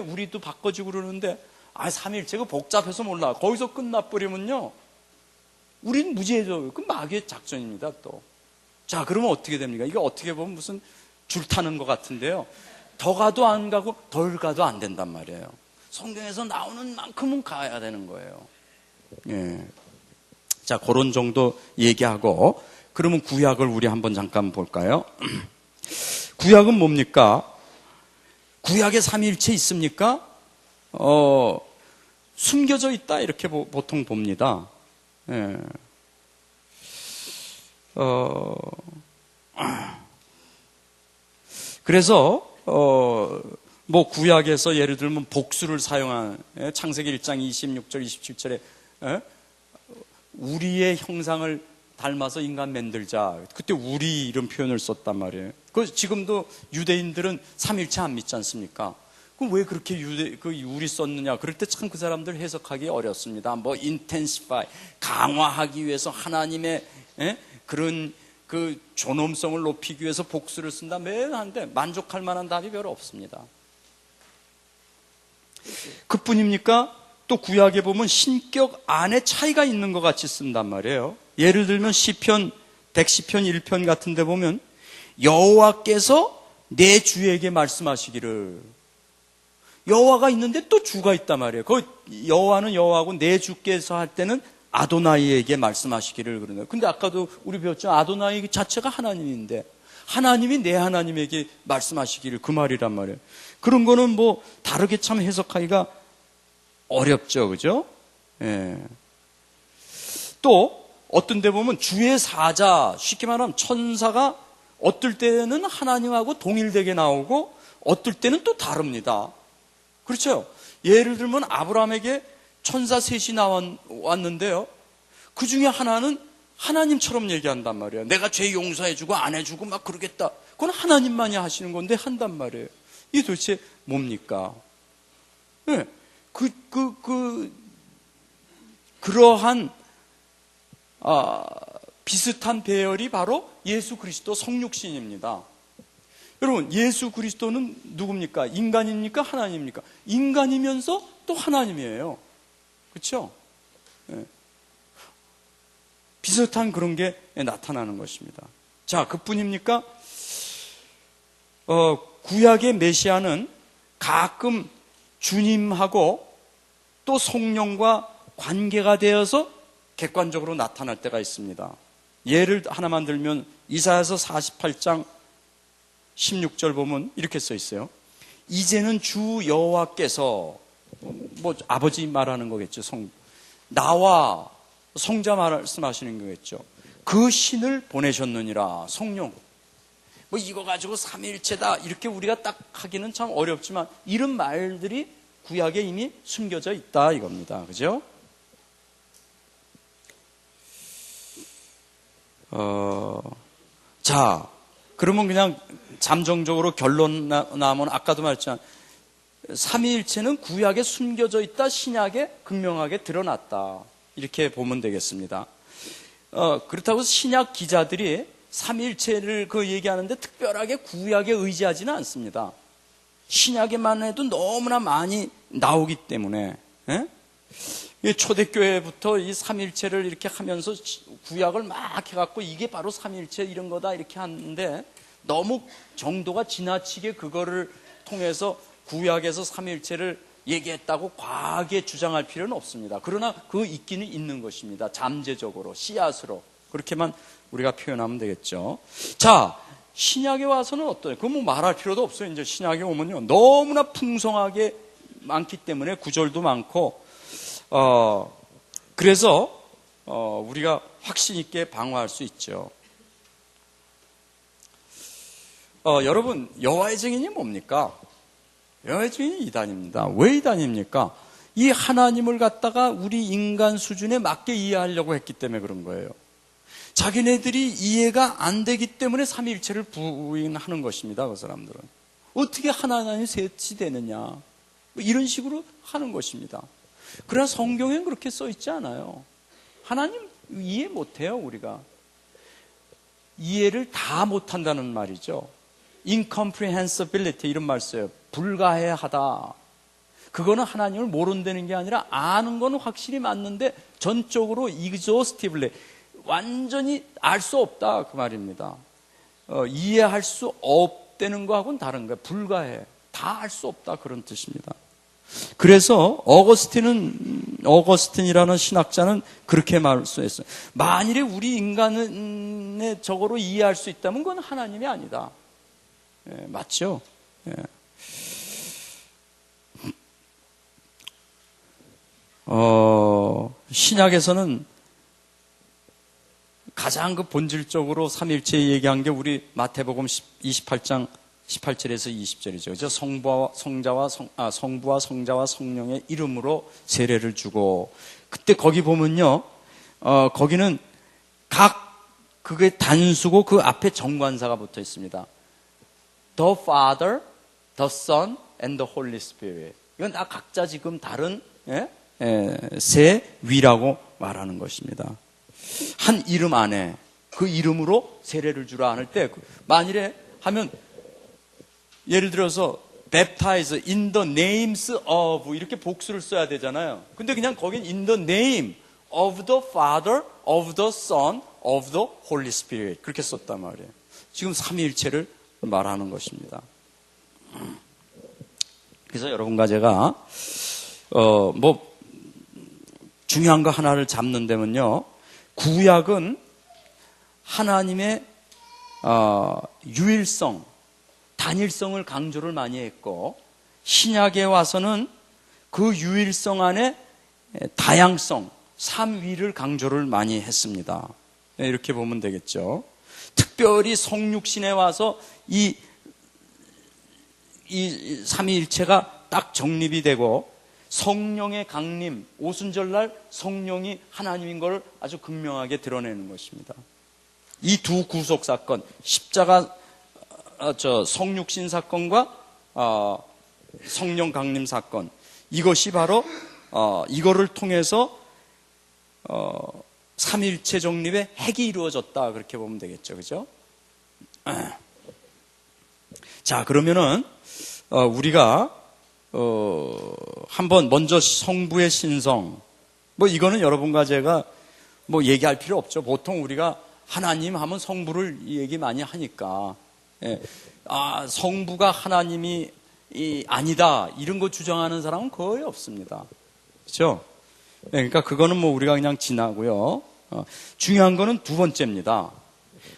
우리도 바꿔지고 그러는데, 삼일체가 복잡해서 몰라. 거기서 끝나버리면요, 우린 무지해져요. 그 마귀의 작전입니다, 또. 자, 그러면 어떻게 됩니까? 이게 어떻게 보면 무슨 줄 타는 것 같은데요. 더 가도 안 가고 덜 가도 안 된단 말이에요. 성경에서 나오는 만큼은 가야 되는 거예요. 예. 자, 그런 정도 얘기하고, 그러면 구약을 우리 한번 잠깐 볼까요? 구약은 뭡니까? 구약에 삼위일체 있습니까? 숨겨져 있다, 이렇게 보통 봅니다. 예. 그래서, 뭐, 구약에서 예를 들면 복수를 사용한, 창세기 1장 26절, 27절에, 우리의 형상을 닮아서 인간 만들자. 그때 우리 이런 표현을 썼단 말이에요. 지금도 유대인들은 삼일체 안 믿지 않습니까? 그럼 왜 그렇게 우리 썼느냐? 그럴 때 참 그 사람들 해석하기 어렵습니다. 뭐, intensify, 강화하기 위해서 하나님의, 그런 그 존엄성을 높이기 위해서 복수를 쓴다. 매일 한데 만족할 만한 답이 별로 없습니다. 그뿐입니까? 또 구약에 보면 신격 안에 차이가 있는 것 같이 쓴단 말이에요. 예를 들면 시편 110편 1편 같은 데 보면 여호와께서 내 주에게 말씀하시기를, 여호와가 있는데 또 주가 있단 말이에요. 그 여호와는 여호와고 내 주께서 할 때는 아도나이에게 말씀하시기를 그러네요. 근데 아까도 우리 배웠죠. 아도나이 자체가 하나님인데 하나님이 내 하나님에게 말씀하시기를, 그 말이란 말이에요. 그런 거는 뭐 다르게 참 해석하기가 어렵죠. 그죠? 예. 또 어떤 데 보면 주의 사자, 쉽게 말하면 천사가 어떨 때는 하나님하고 동일되게 나오고 어떨 때는 또 다릅니다. 그렇죠? 예를 들면 아브라함에게 천사 셋이 나왔는데요, 그 중에 하나는 하나님처럼 얘기한단 말이에요. 내가 죄 용서해주고 안 해주고 막 그러겠다. 그건 하나님만이 하시는 건데 한단 말이에요. 이게 도대체 뭡니까? 네. 그러한 비슷한 배열이 바로 예수 그리스도 성육신입니다. 여러분, 예수 그리스도는 누굽니까? 인간입니까? 하나님입니까? 인간이면서 또 하나님이에요. 그렇죠? 네. 비슷한 그런 게 나타나는 것입니다. 자, 그뿐입니까? 구약의 메시아는 가끔 주님하고 또 성령과 관계가 되어서 객관적으로 나타날 때가 있습니다. 예를 하나만 들면 이사야서 48장 16절 보면 이렇게 써 있어요. 이제는 주 여호와께서, 뭐 아버지 말하는 거겠죠. 나와 성자 말씀하시는 거겠죠. 그 신을 보내셨느니라. 성령. 뭐 이거 가지고 삼위일체다 이렇게 우리가 딱 하기는 참 어렵지만 이런 말들이 구약에 이미 숨겨져 있다 이겁니다. 그죠? 자, 그러면 그냥 잠정적으로 결론 나면 아까도 말했지만 삼위일체는 구약에 숨겨져 있다, 신약에 극명하게 드러났다, 이렇게 보면 되겠습니다. 그렇다고 해서 신약 기자들이 삼위일체를 얘기하는데 특별하게 구약에 의지하지는 않습니다. 신약에만 해도 너무나 많이 나오기 때문에, 초대교회부터 이 삼위일체를 이렇게 하면서 구약을 막 해갖고 이게 바로 삼위일체 이런 거다 이렇게 하는데 너무 정도가 지나치게 그거를 통해서 구약에서 삼위일체를 얘기했다고 과하게 주장할 필요는 없습니다. 그러나 그 있기는 있는 것입니다. 잠재적으로, 씨앗으로. 그렇게만 우리가 표현하면 되겠죠. 자, 신약에 와서는 어떠냐? 그건 뭐 말할 필요도 없어요. 이제 신약에 오면요, 너무나 풍성하게 많기 때문에 구절도 많고, 그래서 우리가 확신 있게 방어할 수 있죠. 여러분, 여호와의 증인이 뭡니까? 여호와의 증인이 이단입니다. 왜 이단입니까? 이 하나님을 갖다가 우리 인간 수준에 맞게 이해하려고 했기 때문에 그런 거예요. 자기네들이 이해가 안 되기 때문에 삼위일체를 부인하는 것입니다. 그 사람들은 어떻게 하나님이 셋이 되느냐, 뭐 이런 식으로 하는 것입니다. 그러나 성경엔 그렇게 써 있지 않아요. 하나님 이해 못해요. 우리가 이해를 다 못한다는 말이죠. incomprehensibility 이런 말 써요. 불가해하다. 그거는 하나님을 모른다는 게 아니라 아는 건 확실히 맞는데 전적으로 exhaustively 완전히 알 수 없다 그 말입니다. 이해할 수 없다는 거하고는 다른 거예요. 불가해. 다 알 수 없다 그런 뜻입니다. 그래서 어거스틴이라는 신학자는 그렇게 말씀했어요. 만일에 우리 인간의 저거로 이해할 수 있다면 그건 하나님이 아니다. 예, 맞죠? 예. 신약에서는 가장 그 본질적으로 삼위일체 얘기한 게 우리 마태복음 28장 18절에서 20절이죠. 그죠? 성부와 성자와 성령의 이름으로 세례를 주고, 그때 거기 보면요, 거기는 그게 단수고 그 앞에 정관사가 붙어 있습니다. The Father, the Son, and the Holy Spirit. 이건 다 각자 지금 다른 세 위라고 말하는 것입니다. 한 이름 안에 그 이름으로 세례를 주라 할 때, 만일에 하면 예를 들어서 baptize in the names of 이렇게 복수를 써야 되잖아요. 근데 그냥 거긴 in the name of the Father, of the Son, of the Holy Spirit 그렇게 썼단 말이에요. 지금 삼위일체를 말하는 것입니다. 그래서 여러분과 제가 중요한 거 하나를 잡는다면요, 구약은 하나님의 유일성, 단일성을 강조를 많이 했고, 신약에 와서는 그 유일성 안에 다양성, 삼위를 강조를 많이 했습니다. 이렇게 보면 되겠죠. 특별히 성육신에 와서 이 삼위일체가 딱 정립이 되고, 성령의 강림, 오순절날 성령이 하나님인 걸 아주 극명하게 드러내는 것입니다. 이 두 구속 사건, 십자가 성육신 사건과 성령 강림 사건, 이것이 바로 이거를 통해서 삼일체 정립의 핵이 이루어졌다 그렇게 보면 되겠죠, 그죠? 자, 그러면은 우리가 한번 먼저 성부의 신성, 이거는 여러분과 제가 얘기할 필요 없죠. 보통 우리가 하나님 하면 성부를 얘기 많이 하니까. 예. 성부가 하나님이 아니다 이런 거 주장하는 사람은 거의 없습니다. 그렇죠? 예, 그러니까 그거는 우리가 그냥 지나고요. 중요한 거는 두 번째입니다.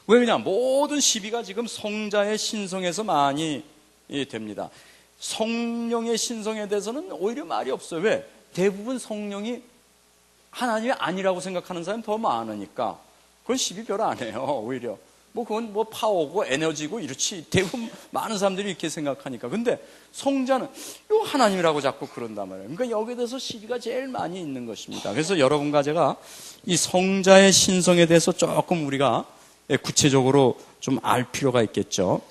왜 그냥 모든 시비가 지금 성자의 신성에서 많이 됩니다. 성령의 신성에 대해서는 오히려 말이 없어요. 왜? 대부분 성령이 하나님이 아니라고 생각하는 사람이 더 많으니까 그건 시비 별로 안 해요. 오히려 그건 파워고 에너지고 이렇지, 대부분 많은 사람들이 이렇게 생각하니까. 근데 성자는 요 하나님이라고 자꾸 그런단 말이에요. 그러니까 여기에 대해서 시비가 제일 많이 있는 것입니다. 그래서 여러분과 제가 이 성자의 신성에 대해서 조금 우리가 구체적으로 좀 알 필요가 있겠죠.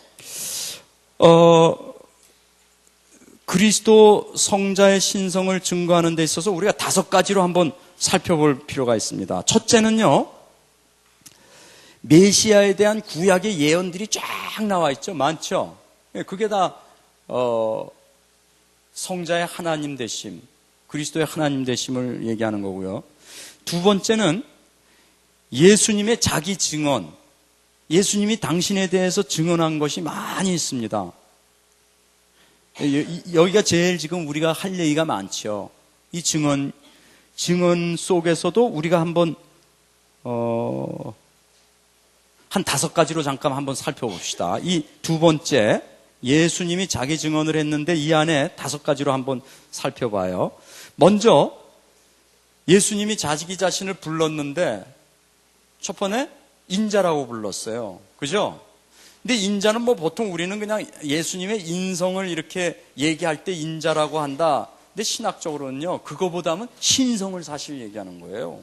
그리스도 성자의 신성을 증거하는 데 있어서 우리가 5가지로 한번 살펴볼 필요가 있습니다. 첫째는요, 메시아에 대한 구약의 예언들이 쫙 나와 있죠. 많죠. 그게 다 성자의 하나님 되심, 그리스도의 하나님 되심을 얘기하는 거고요. 두 번째는 예수님의 자기 증언, 예수님이 당신에 대해서 증언한 것이 많이 있습니다. 여기가 제일 지금 우리가 할 얘기가 많죠. 이 증언 속에서도 우리가 한번 한 5가지로 잠깐 한번 살펴봅시다. 이 두 번째, 예수님이 자기 증언을 했는데 이 안에 5가지로 한번 살펴봐요. 먼저 예수님이 자기 자신을 불렀는데 첫 번에 인자라고 불렀어요. 그죠? 근데 인자는 보통 우리는 그냥 예수님의 인성을 이렇게 얘기할 때 인자라고 한다. 근데 신학적으로는요, 그거보다는 신성을 사실 얘기하는 거예요.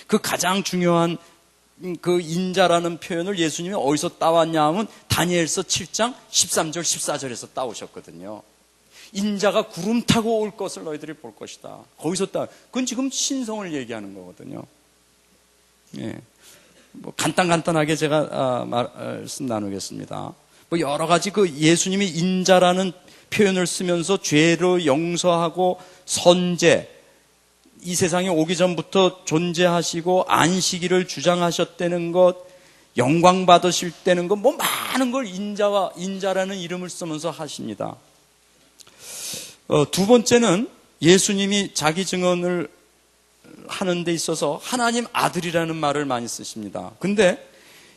그 가장 중요한 그 인자라는 표현을 예수님이 어디서 따왔냐 하면 다니엘서 7장 13절 14절에서 따오셨거든요. 인자가 구름 타고 올 것을 너희들이 볼 것이다. 거기서 그건 지금 신성을 얘기하는 거거든요. 예. 간단하게 제가 말씀 나누겠습니다. 뭐 여러 가지 그 예수님이 인자라는 표현을 쓰면서 죄로 용서하고 선제, 이 세상에 오기 전부터 존재하시고 안식일을 주장하셨다는 것, 영광 받으실 때는 것, 뭐 많은 걸 인자라는 이름을 쓰면서 하십니다. 두 번째는 예수님이 자기 증언을 하는 데 있어서 하나님 아들이라는 말을 많이 쓰십니다. 근데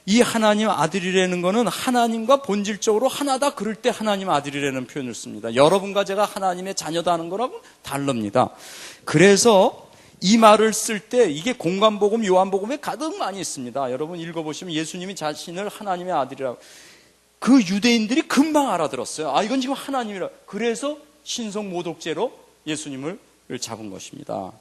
이 하나님 아들이라는 거는 하나님과 본질적으로 하나다 그럴 때 하나님 아들이라는 표현을 씁니다. 여러분과 제가 하나님의 자녀다 하는 거라고 다릅니다. 그래서 이 말을 쓸 때 이게 공관복음, 요한복음에 가득 많이 있습니다. 여러분 읽어보시면 예수님이 자신을 하나님의 아들이라고, 그 유대인들이 금방 알아들었어요. 아, 이건 지금 하나님이라. 그래서 신성 모독죄로 예수님을 잡은 것입니다.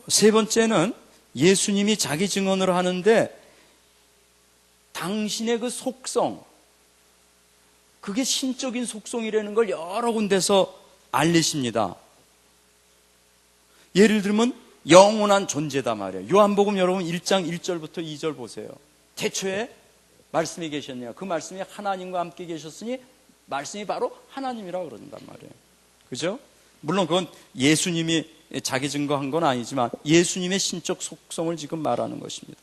세 번째는 예수님이 자기 증언을 하는데 당신의 그 속성, 그게 신적인 속성이라는 걸 여러 군데서 알리십니다. 예를 들면 영원한 존재다 말이에요. 요한복음 여러분 1장 1절부터 2절 보세요. 태초에 말씀이 계셨냐, 그 말씀이 하나님과 함께 계셨으니 말씀이 바로 하나님이라고 그런단 말이에요. 그죠? 물론 그건 예수님이 자기 증거한 건 아니지만 예수님의 신적 속성을 지금 말하는 것입니다.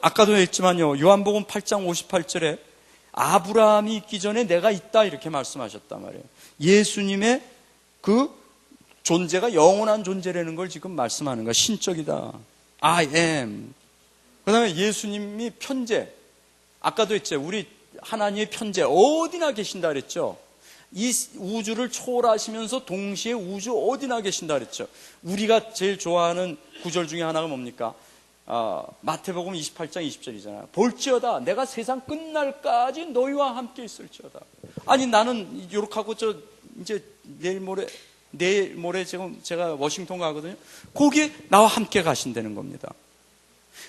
아까도 했지만요, 요한복음 8장 58절에 아브라함이 있기 전에 내가 있다 이렇게 말씀하셨단 말이에요. 예수님의 그 존재가 영원한 존재라는 걸 지금 말씀하는 거야. 신적이다. I am. 그 다음에 예수님이 편재, 아까도 했죠. 우리 하나님의 편재 어디나 계신다 그랬죠. 이 우주를 초월하시면서 동시에 우주 어디나 계신다 그랬죠. 우리가 제일 좋아하는 구절 중에 하나가 뭡니까? 마태복음 28장 20절이잖아요. 볼지어다 내가 세상 끝날까지 너희와 함께 있을지어다. 아니 나는 요렇게 하고 이제 내일 모레 지금 제가 워싱턴 가거든요. 거기에 나와 함께 가신다는 겁니다.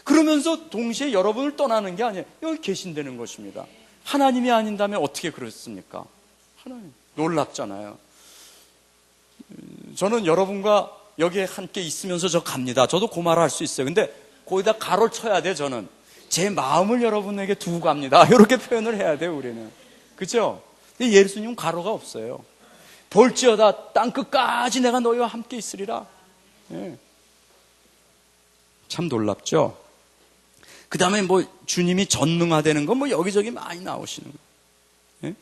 그러면서 동시에 여러분을 떠나는 게 아니에요. 여기 계신다는 것입니다. 하나님이 아닌다면 어떻게 그렇습니까? 하나님. 놀랍잖아요. 저는 여러분과 여기에 함께 있으면서 저 갑니다. 저도 그 말을 할 수 있어요. 근데 거기다 가로를 쳐야 돼. 저는 제 마음을 여러분에게 두고 갑니다. 이렇게 표현을 해야 돼요. 우리는. 그렇죠? 근데 예수님은 가로가 없어요. 볼지어다 땅 끝까지 내가 너희와 함께 있으리라. 네. 참 놀랍죠? 그 다음에 뭐 주님이 전능하다는 건 뭐 여기저기 많이 나오시는 거예요. 네?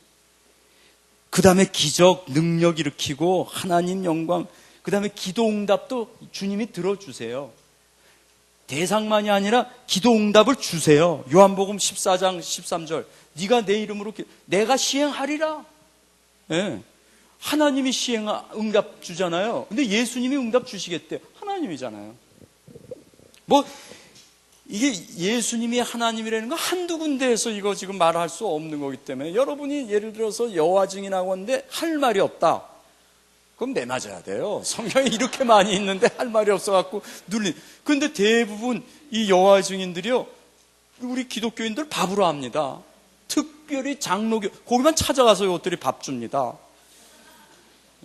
그 다음에 기적, 능력 일으키고 하나님 영광, 그 다음에 기도 응답도 주님이 들어주세요. 대상만이 아니라 기도 응답을 주세요. 요한복음 14장 13절 네가 내 이름으로 내가 시행하리라. 네. 하나님이 응답 주잖아요. 근데 예수님이 응답 주시겠대요. 하나님이잖아요. 뭐 이게 예수님이 하나님이라는 거 한두 군데에서 이거 지금 말할 수 없는 거기 때문에 여러분이 예를 들어서 여호와 증인하고 하는데 할 말이 없다. 그럼 매 맞아야 돼요. 성경에 이렇게 많이 있는데 할 말이 없어갖고 눌린. 그런데 대부분 이 여호와 증인들이요, 우리 기독교인들 밥으로 합니다. 특별히 장로교 거기만 찾아가서 이것들이 밥 줍니다.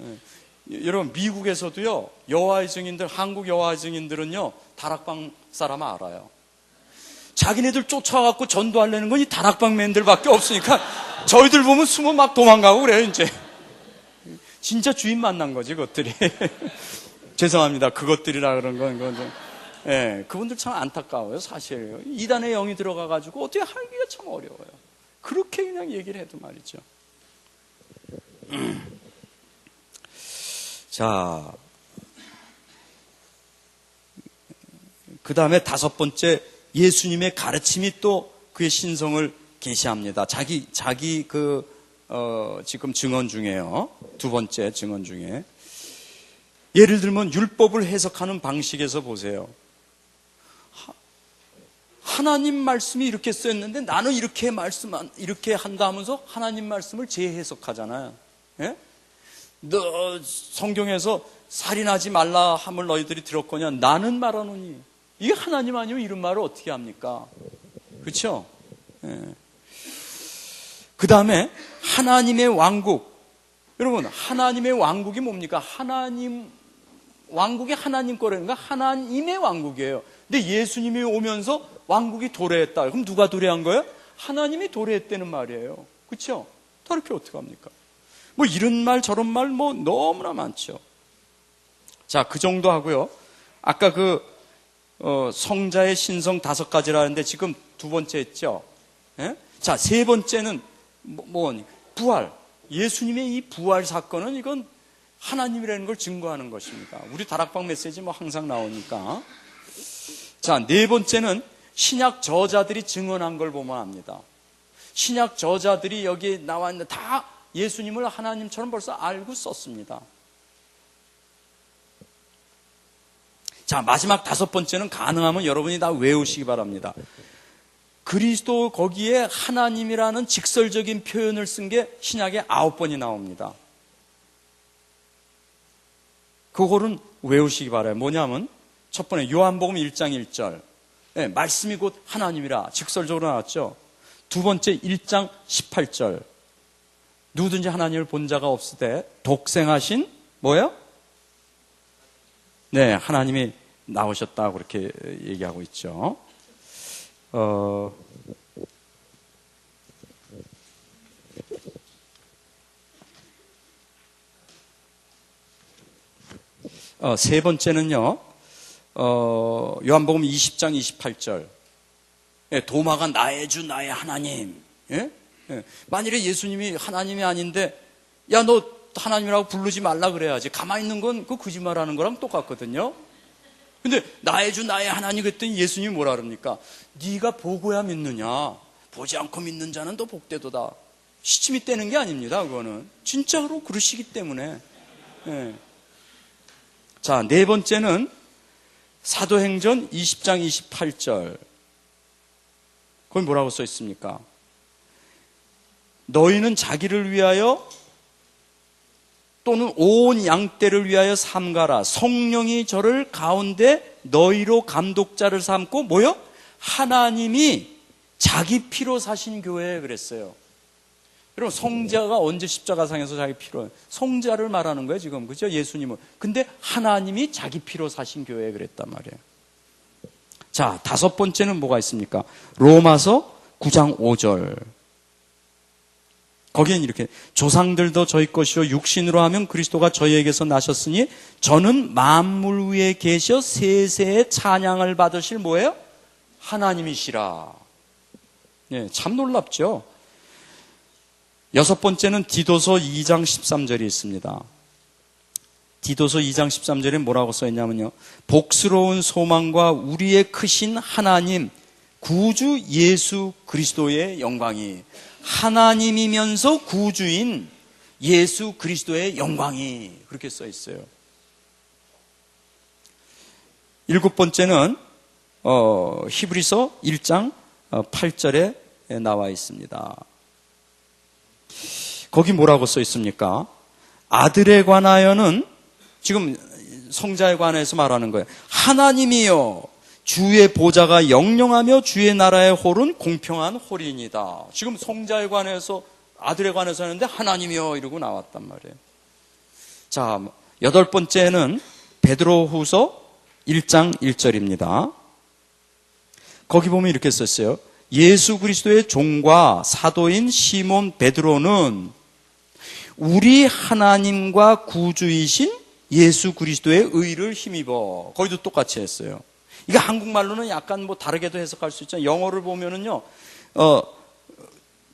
예. 여러분 미국에서도요 여호와의 증인들, 한국 여호와의 증인들은요 다락방 사람 알아요. 자기네들 쫓아갖고 전도하려는 건 이 다락방맨들밖에 없으니까 저희들 보면 숨어 막 도망가고 그래요. 이제 진짜 주인 만난 거지 그것들이. 죄송합니다. 그것들이라 그런 건 예, 그분들 참 안타까워요. 사실 이단의 영이 들어가가지고 어떻게 하기가 참 어려워요. 그렇게 그냥 얘기를 해도 말이죠. 자, 그 다음에 다섯 번째, 예수님의 가르침이 또 그의 신성을 계시합니다. 자기 지금 증언 중에요. 두 번째 증언 중에. 예를 들면 율법을 해석하는 방식에서 보세요. 하나님 말씀이 이렇게 쓰였는데 나는 이렇게 한다 하면서 하나님 말씀을 재해석하잖아요. 예? 너 성경에서 살인하지 말라 함을 너희들이 들었거냐? 나는 말하노니. 이게 하나님 아니면 이런 말을 어떻게 합니까? 그렇죠? 예. 그 다음에 하나님의 왕국. 여러분 하나님의 왕국이 뭡니까? 왕국이 하나님 거라는가? 하나님의 왕국이에요. 근데 예수님이 오면서 왕국이 도래했다. 그럼 누가 도래한 거예요? 하나님이 도래했다는 말이에요. 그렇죠? 다르게 어떻게 합니까? 뭐 이런 말 저런 말 뭐 너무나 많죠. 자, 그 정도 하고요. 아까 성자의 신성 5가지라는데 지금 2번째 했죠. 예? 자, 3번째는 부활. 예수님의 이 부활 사건은 이건 하나님이라는 걸 증거하는 것입니다. 우리 다락방 메시지 뭐 항상 나오니까. 자, 4번째는 신약 저자들이 증언한 걸 보면 압니다. 신약 저자들이 여기 나와 있는데 다 예수님을 하나님처럼 벌써 알고 썼습니다. 자, 마지막 5번째는 가능하면 여러분이 다 외우시기 바랍니다. 그리스도 거기에 하나님이라는 직설적인 표현을 쓴 게 신약에 9번이 나옵니다. 그거는 외우시기 바라요. 뭐냐면 첫 번째 요한복음 1장 1절. 네, 말씀이 곧 하나님이라 직설적으로 나왔죠. 2번째 1장 18절. 누구든지 하나님을 본 자가 없으되 독생하신 뭐예요? 네, 하나님이 나오셨다고 그렇게 얘기하고 있죠. 세 번째는요, 요한복음 20장 28절. 예, 도마가 나의 주, 나의 하나님. 예? 예. 만일에 예수님이 하나님이 아닌데, 야, 너 하나님이라고 부르지 말라 그래야지. 가만히 있는 건 그 거짓말하는 거랑 똑같거든요. 근데 나의 주, 나의 하나님 그랬더니 예수님이 뭐라 그럽니까? 네가 보고야 믿느냐? 보지 않고 믿는 자는 또 복되도다. 시침이 떼는 게 아닙니다. 그거는 진짜로 그러시기 때문에. 예. 자, 4번째는 사도행전 20장 28절. 거기 뭐라고 써 있습니까? 너희는 자기를 위하여 또는 온 양떼를 위하여 삼가라. 성령이 저를 가운데 너희로 감독자를 삼고 뭐요? 하나님이 자기 피로 사신 교회에 그랬어요. 여러분, 성자가 언제 십자가상에서 자기 피로, 성자를 말하는 거예요 지금, 그죠? 예수님은. 근데 하나님이 자기 피로 사신 교회에 그랬단 말이에요. 자, 5번째는 뭐가 있습니까? 로마서 9장 5절. 거기엔 이렇게, 조상들도 저희 것이요 육신으로 하면 그리스도가 저희에게서 나셨으니 저는 만물 위에 계셔 세세의 찬양을 받으실 뭐예요? 하나님이시라. 예, 참 놀랍죠? 6번째는 디도서 2장 13절이 있습니다. 디도서 2장 13절에 뭐라고 써있냐면요, 복스러운 소망과 우리의 크신 하나님 구주 예수 그리스도의 영광이, 하나님이면서 구주인 예수 그리스도의 영광이, 그렇게 써있어요. 7번째는 히브리서 1장 8절에 나와 있습니다. 거기 뭐라고 써 있습니까? 아들에 관하여는, 지금 성자에 관해서 말하는 거예요. 하나님이여 주의 보좌가 영영하며 주의 나라의 홀은 공평한 홀이니이다. 지금 성자에 관해서, 아들에 관해서 하는데 하나님이여 이러고 나왔단 말이에요. 자, 8번째는 베드로후서 1장 1절입니다. 거기 보면 이렇게 썼어요. 예수 그리스도의 종과 사도인 시몬 베드로는 우리 하나님과 구주이신 예수 그리스도의 의를 힘입어. 거기도 똑같이 했어요. 이거 한국말로는 약간 뭐 다르게도 해석할 수 있잖아요. 영어를 보면은요,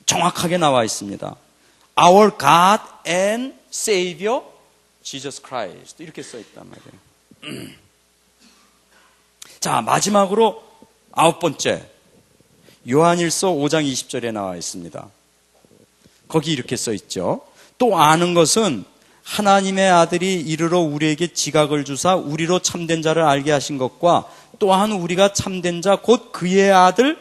정확하게 나와 있습니다. Our God and Savior Jesus Christ. 이렇게 써 있단 말이에요. 자, 마지막으로 9번째. 요한일서 5장 20절에 나와 있습니다. 거기 이렇게 써 있죠. 또 아는 것은 하나님의 아들이 이르러 우리에게 지각을 주사 우리로 참된 자를 알게 하신 것과 또한 우리가 참된 자 곧 그의 아들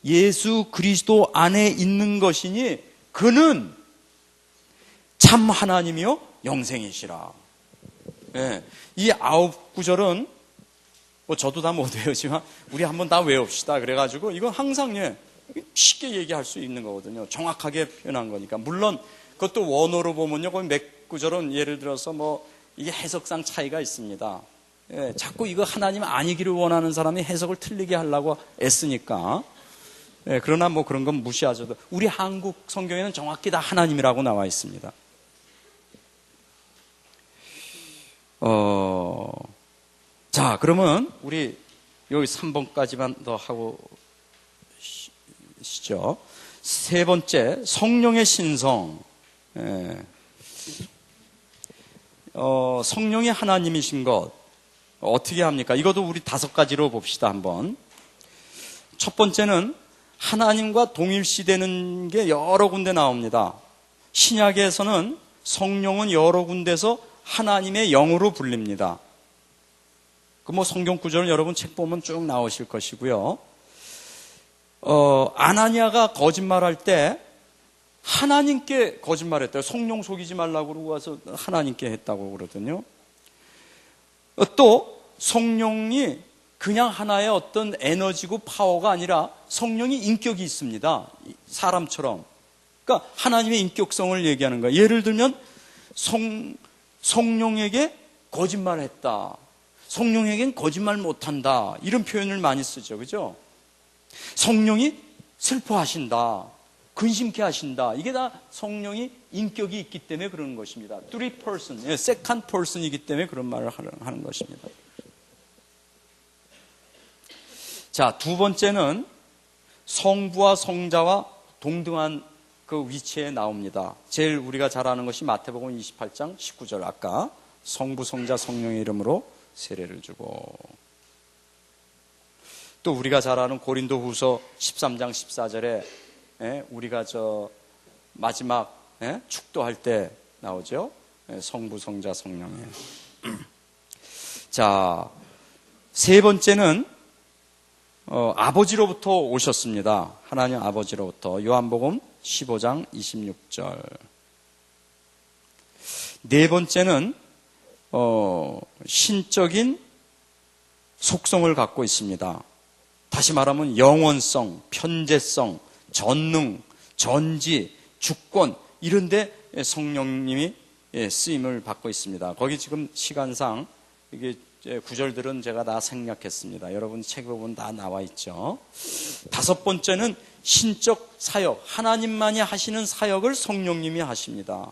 예수 그리스도 안에 있는 것이니 그는 참 하나님이요 영생이시라. 네, 이 9구절은 뭐 저도 다 못 외우지만 우리 한번 다 외웁시다. 그래가지고 이건 항상 쉽게 얘기할 수 있는 거거든요. 정확하게 표현한 거니까. 물론 그것도 원어로 보면요, 거기 몇 구절은 예를 들어서 뭐 이게 해석상 차이가 있습니다. 자꾸 이거 하나님 아니기를 원하는 사람이 해석을 틀리게 하려고 애쓰니까. 그러나 뭐 그런 건 무시하셔도 우리 한국 성경에는 정확히 다 하나님이라고 나와 있습니다. 자, 그러면 우리 여기 3번까지만 더 하고 시죠. 세 번째, 성령의 신성. 성령이 하나님이신 것 어떻게 합니까? 이것도 우리 5가지로 봅시다. 한번. 첫 번째는 하나님과 동일시되는 게 여러 군데 나옵니다. 신약에서는 성령은 여러 군데서 하나님의 영으로 불립니다. 그 뭐 성경 구절을 여러분 책 보면 쭉 나오실 것이고요. 아나니아가 거짓말할 때 하나님께 거짓말했대요. 성령 속이지 말라고 그러고 와서 하나님께 했다고 그러거든요. 또 성령이 그냥 하나의 어떤 에너지고 파워가 아니라 성령이 인격이 있습니다. 사람처럼. 그러니까 하나님의 인격성을 얘기하는 거예요. 예를 들면 성령에게 거짓말했다. 성령에겐 거짓말 못한다. 이런 표현을 많이 쓰죠. 그죠? 성령이 슬퍼하신다. 근심케 하신다. 이게 다 성령이 인격이 있기 때문에 그러는 것입니다. three person, second person이기 때문에 그런 말을 하는 것입니다. 자, 두 번째는 성부와 성자와 동등한 그 위치에 나옵니다. 제일 우리가 잘 아는 것이 마태복음 28장 19절. 아까 성부, 성자, 성령의 이름으로 세례를 주고, 또 우리가 잘 아는 고린도후서 13장 14절에 우리가 저 마지막 축도할 때 나오죠. 성부, 성자, 성령의. 자, 세 번째는 아버지로부터 오셨습니다. 하나님 아버지로부터. 요한복음 15장 26절. 네 번째는 신적인 속성을 갖고 있습니다. 다시 말하면 영원성, 편재성, 전능, 전지, 주권 이런 데 성령님이 쓰임을 받고 있습니다. 거기 지금 시간상 이게 구절들은 제가 다 생략했습니다. 여러분 책에 보면 다 나와 있죠. 다섯 번째는 신적 사역, 하나님만이 하시는 사역을 성령님이 하십니다.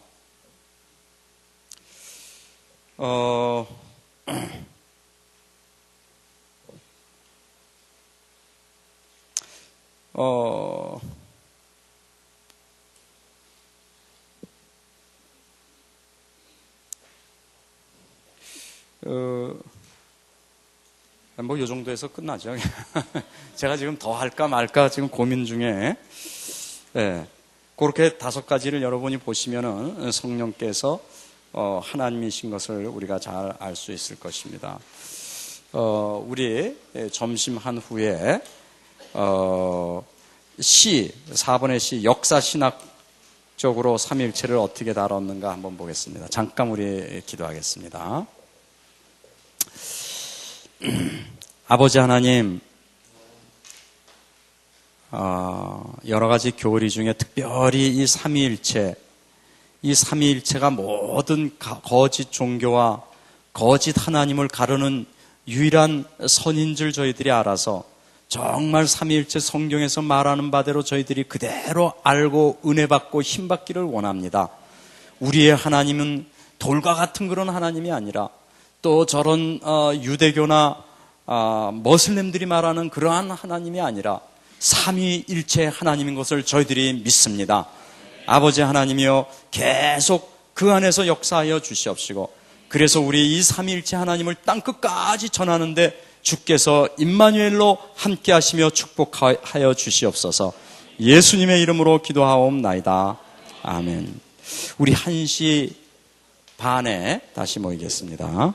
뭐, 요 정도에서 끝나죠. 제가 지금 더 할까 말까 지금 고민 중에, 그렇게 5가지를 여러분이 보시면은 성령께서, 하나님이신 것을 우리가 잘 알 수 있을 것입니다. 우리 점심한 후에, 4번의 시, 역사신학적으로 삼위일체를 어떻게 다뤘는가 한번 보겠습니다. 잠깐 우리 기도하겠습니다. 아버지 하나님, 여러 가지 교리 중에 특별히 이 삼위일체가 모든 거짓 종교와 거짓 하나님을 가르는 유일한 선인 줄 저희들이 알아서 정말 삼위일체 성경에서 말하는 바대로 저희들이 그대로 알고 은혜 받고 힘 받기를 원합니다. 우리의 하나님은 돌과 같은 그런 하나님이 아니라 또 저런 유대교나 머슬림들이 말하는 그러한 하나님이 아니라 삼위일체 하나님인 것을 저희들이 믿습니다. 아버지 하나님이여 계속 그 안에서 역사하여 주시옵시고, 그래서 우리 이 삼위일체 하나님을 땅끝까지 전하는데 주께서 임마누엘로 함께 하시며 축복하여 주시옵소서. 예수님의 이름으로 기도하옵나이다. 아멘. 우리 1시 반에 다시 모이겠습니다.